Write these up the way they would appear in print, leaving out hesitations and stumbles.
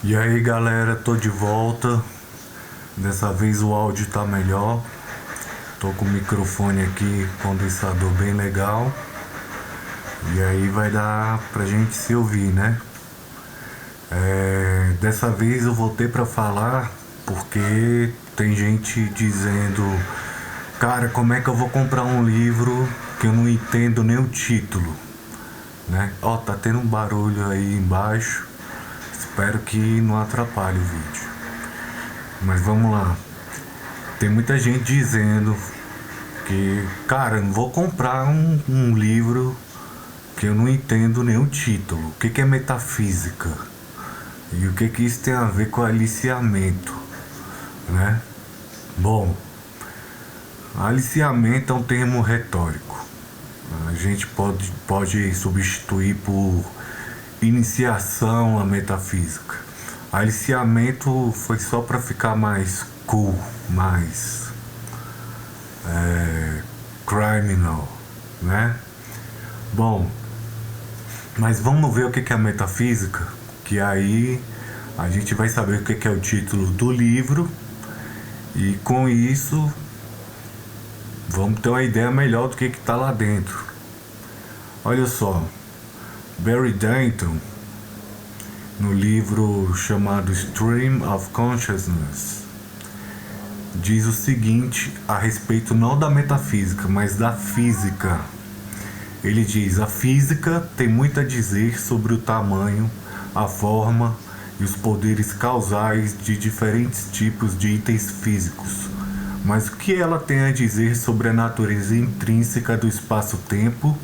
E aí galera, tô de volta. Dessa vez o áudio tá melhor. Tô com o microfone aqui, condensador bem legal. E aí vai dar pra gente se ouvir, né? Dessa vez eu voltei pra falar porque tem gente dizendo: cara, como é que eu vou comprar um livro que eu não entendo nem o título, né? Ó, tá tendo um barulho aí embaixo. Espero que não atrapalhe o vídeo. Mas vamos lá. Tem muita gente dizendo que, cara, eu não vou comprar um livro que eu não entendo nem o título. O que é metafísica? E o que isso tem a ver com aliciamento, né? Bom, aliciamento é um termo retórico. A gente pode substituir por iniciação à metafísica. Aliciamento foi só para ficar mais cool, mais criminal, né? Bom, mas vamos ver o que é a metafísica, que aí a gente vai saber o que é o título do livro e com isso vamos ter uma ideia melhor do que está lá dentro. Olha só, Barry Denton, no livro chamado Stream of Consciousness, diz o seguinte a respeito não da metafísica, mas da física. Ele diz: a física tem muito a dizer sobre o tamanho, a forma e os poderes causais de diferentes tipos de itens físicos. Mas o que ela tem a dizer sobre a natureza intrínseca do espaço-tempo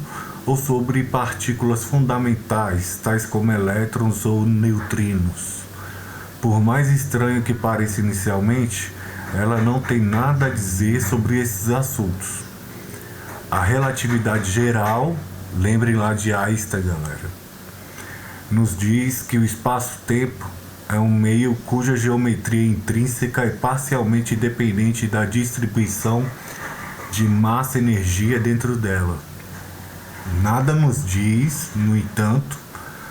ou sobre partículas fundamentais, tais como elétrons ou neutrinos? Por mais estranho que pareça inicialmente, ela não tem nada a dizer sobre esses assuntos. A relatividade geral, lembrem lá de Einstein, galera, nos diz que o espaço-tempo é um meio cuja geometria intrínseca é parcialmente dependente da distribuição de massa e energia dentro dela. Nada nos diz, no entanto,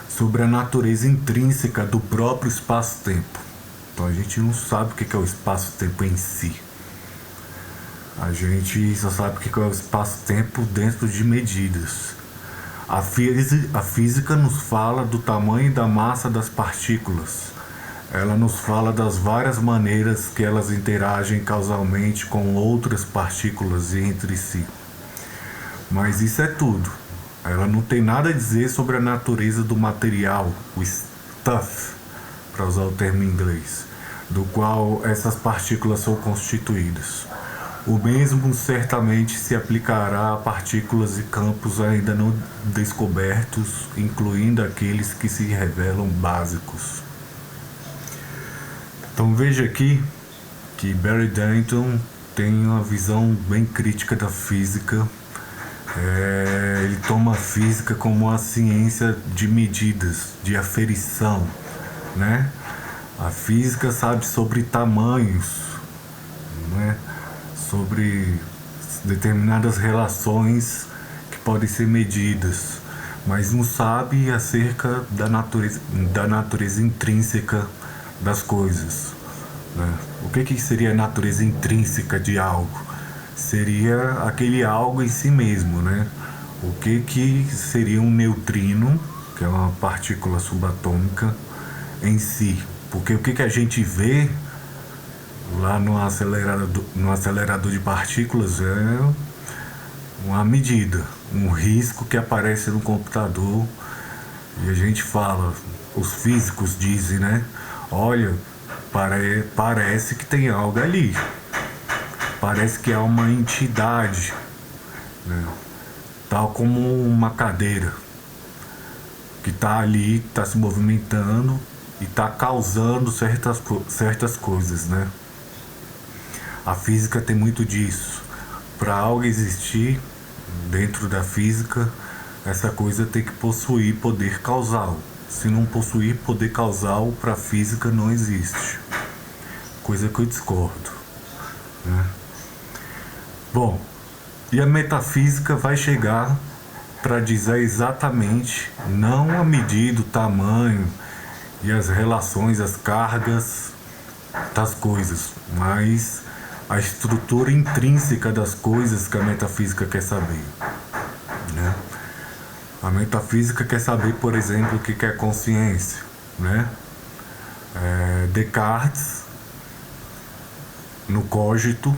sobre a natureza intrínseca do próprio espaço-tempo. Então a gente não sabe o que é o espaço-tempo em si. A gente só sabe o que é o espaço-tempo dentro de medidas. A física nos fala do tamanho e da massa das partículas. Ela nos fala das várias maneiras que elas interagem causalmente com outras partículas e entre si. Mas isso é tudo. Ela não tem nada a dizer sobre a natureza do material, o stuff, para usar o termo em inglês, do qual essas partículas são constituídas. O mesmo certamente se aplicará a partículas e campos ainda não descobertos, incluindo aqueles que se revelam básicos. Então veja aqui que Barry Denton tem uma visão bem crítica da física. Ele toma a física como uma ciência de medidas, de aferição, né? A física sabe sobre tamanhos, né? Sobre determinadas relações que podem ser medidas, mas não sabe acerca da natureza intrínseca das coisas, né? O que seria a natureza intrínseca de algo? Seria aquele algo em si mesmo, né? O que seria um neutrino, que é uma partícula subatômica em si? Porque o que a gente vê lá no acelerador de partículas é uma medida, um risco que aparece no computador e a gente fala, os físicos dizem, né? Olha, parece que tem algo ali, parece que há uma entidade, né? Tal como uma cadeira que está ali, está se movimentando e está causando certas coisas, né? A física tem muito disso. Para algo existir dentro da física, essa coisa tem que possuir poder causal. Se não possuir poder causal, para a física não existe. Coisa que eu discordo, né? Bom, e a metafísica vai chegar para dizer exatamente, não a medida, o tamanho e as relações, as cargas das coisas, mas a estrutura intrínseca das coisas que a metafísica quer saber, né? A metafísica quer saber, por exemplo, o que é consciência, né? Descartes, no Cogito,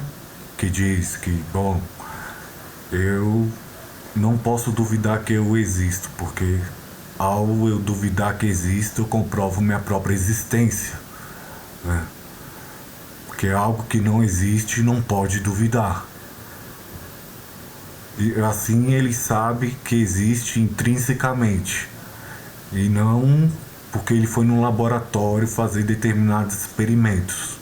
que diz que, bom, eu não posso duvidar que eu existo, porque ao eu duvidar que existo, eu comprovo minha própria existência, né? Porque algo que não existe não pode duvidar. E assim ele sabe que existe intrinsecamente, e não porque ele foi num laboratório fazer determinados experimentos.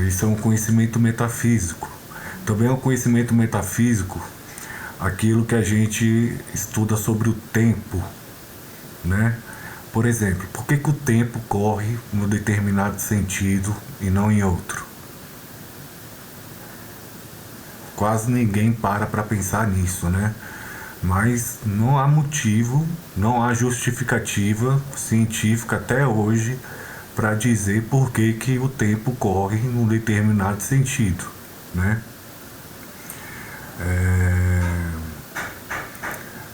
Isso é um conhecimento metafísico. Também é um conhecimento metafísico aquilo que a gente estuda sobre o tempo, né? Por exemplo, por que o tempo corre num determinado sentido e não em outro? Quase ninguém para pensar nisso, né? Mas não há motivo, não há justificativa científica até hoje para dizer por que o tempo corre num determinado sentido, né?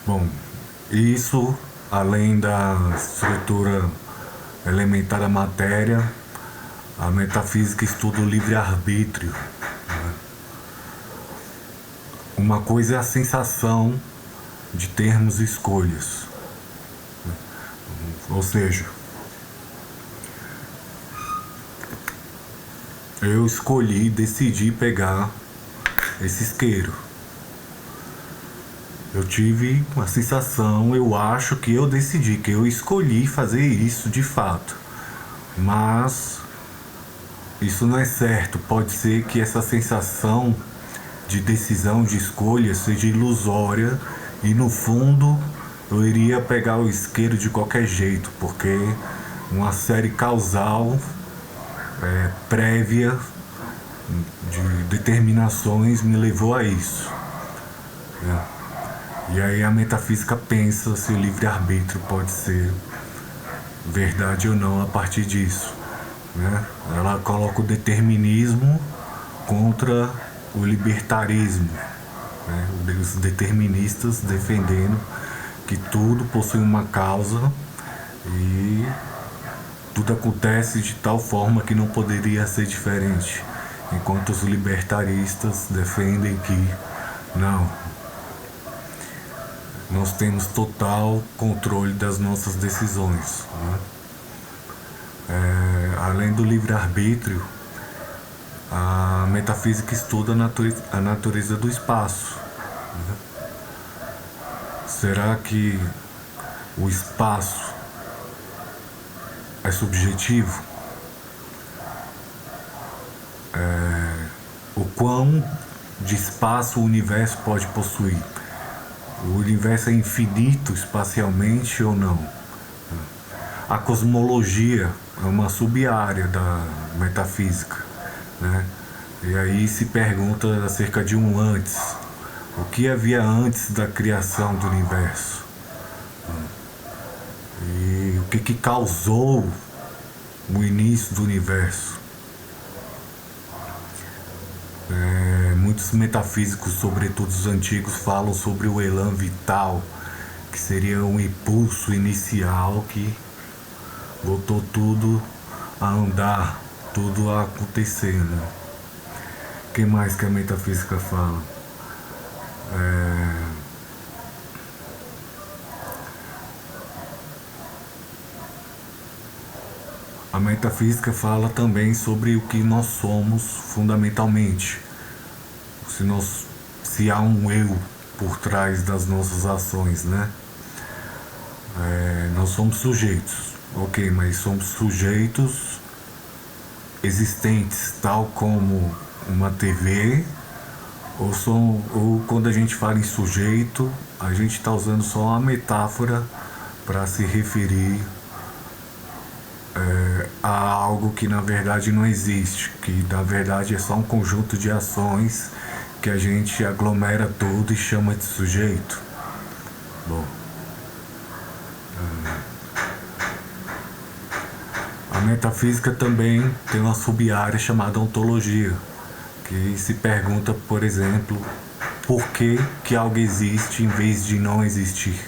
Bom, isso, além da estrutura elementar da matéria, a metafísica estuda o livre-arbítrio. Uma coisa é a sensação de termos escolhas, ou seja, eu escolhi, decidi pegar esse isqueiro. Eu tive uma sensação, eu acho que eu decidi, que eu escolhi fazer isso de fato. Mas isso não é certo. Pode ser que essa sensação de decisão, de escolha, seja ilusória e no fundo eu iria pegar o isqueiro de qualquer jeito, porque uma série causal prévia de determinações me levou a isso, né? E aí a metafísica pensa se o livre-arbítrio pode ser verdade ou não a partir disso, né? Ela coloca o determinismo contra o libertarismo, né? Os deterministas defendendo que tudo possui uma causa e tudo acontece de tal forma que não poderia ser diferente, enquanto os libertaristas defendem que não, nós temos total controle das nossas decisões, né? Além do livre-arbítrio, a metafísica estuda a natureza do espaço, né? Será que o espaço é subjetivo? O quão de espaço o universo pode possuir? O universo é infinito espacialmente ou não? A cosmologia é uma sub-área da metafísica, né? E aí se pergunta acerca de um antes. O que havia antes da criação do universo? E o que causou o início do universo? Muitos metafísicos, sobretudo os antigos, falam sobre o elan vital, que seria um impulso inicial que botou tudo a andar, tudo a acontecer, né? O que mais que a metafísica fala? A metafísica fala também sobre o que nós somos fundamentalmente. Se há um eu por trás das nossas ações, né? Nós somos sujeitos, ok, mas somos sujeitos existentes, tal como uma TV, ou quando a gente fala em sujeito, a gente está usando só uma metáfora para se referir a algo que na verdade não existe, que na verdade é só um conjunto de ações que a gente aglomera tudo e chama de sujeito. Bom, A metafísica também tem uma sub-área chamada ontologia, que se pergunta, por exemplo, por que algo existe em vez de não existir?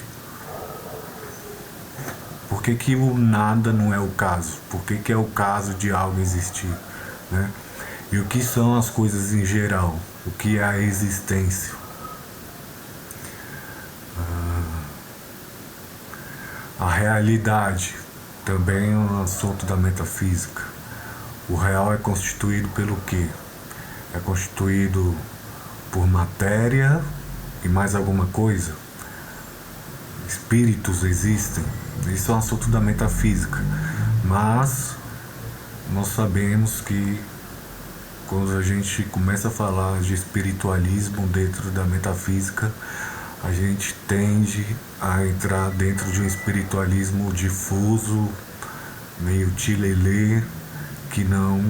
Por que o nada não é o caso? Por que é o caso de algo existir? Né? E o que são as coisas em geral? O que é a existência? A realidade também é um assunto da metafísica. O real é constituído pelo quê? É constituído por matéria e mais alguma coisa? Espíritos existem? Isso é um assunto da metafísica. Mas nós sabemos que quando a gente começa a falar de espiritualismo dentro da metafísica, a gente tende a entrar dentro de um espiritualismo difuso, meio tilelê, que não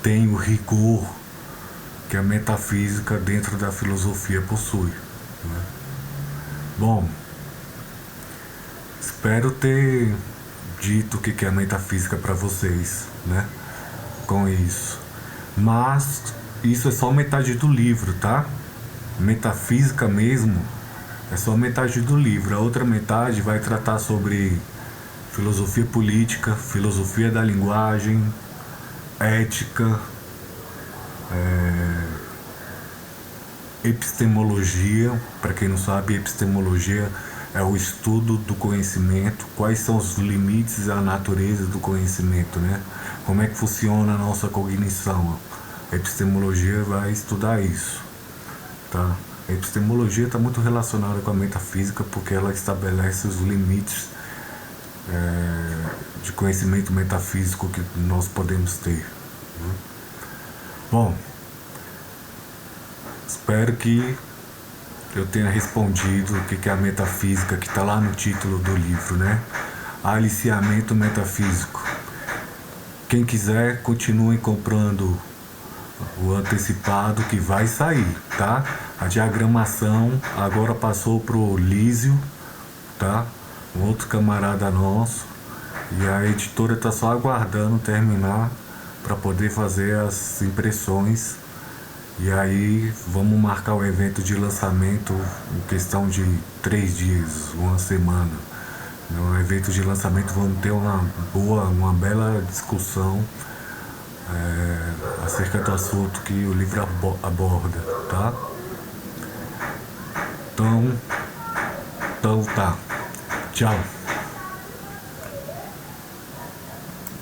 tem o rigor que a metafísica dentro da filosofia possui. Né? Bom, espero ter dito o que é a metafísica para vocês, né? Com isso. Mas isso é só metade do livro, tá? Metafísica mesmo é só metade do livro. A outra metade vai tratar sobre filosofia política, filosofia da linguagem, ética, epistemologia. Para quem não sabe, epistemologia é o estudo do conhecimento, quais são os limites e a natureza do conhecimento, né? Como é que funciona a nossa cognição. A epistemologia vai estudar isso, tá? A epistemologia está muito relacionada com a metafísica porque ela estabelece os limites de conhecimento metafísico que nós podemos ter. Né? Bom, espero que eu tenha respondido o que é a metafísica, que está lá no título do livro, né? Aliciamento metafísico. Quem quiser, continue comprando o antecipado que vai sair, tá? A diagramação agora passou pro Lísio, tá? Um outro camarada nosso. E a editora tá só aguardando terminar para poder fazer as impressões. E aí vamos marcar o evento de lançamento em questão de 3 dias, uma semana. No evento de lançamento vamos ter uma bela discussão acerca do assunto que o livro aborda, tá? Então tá. Tchau.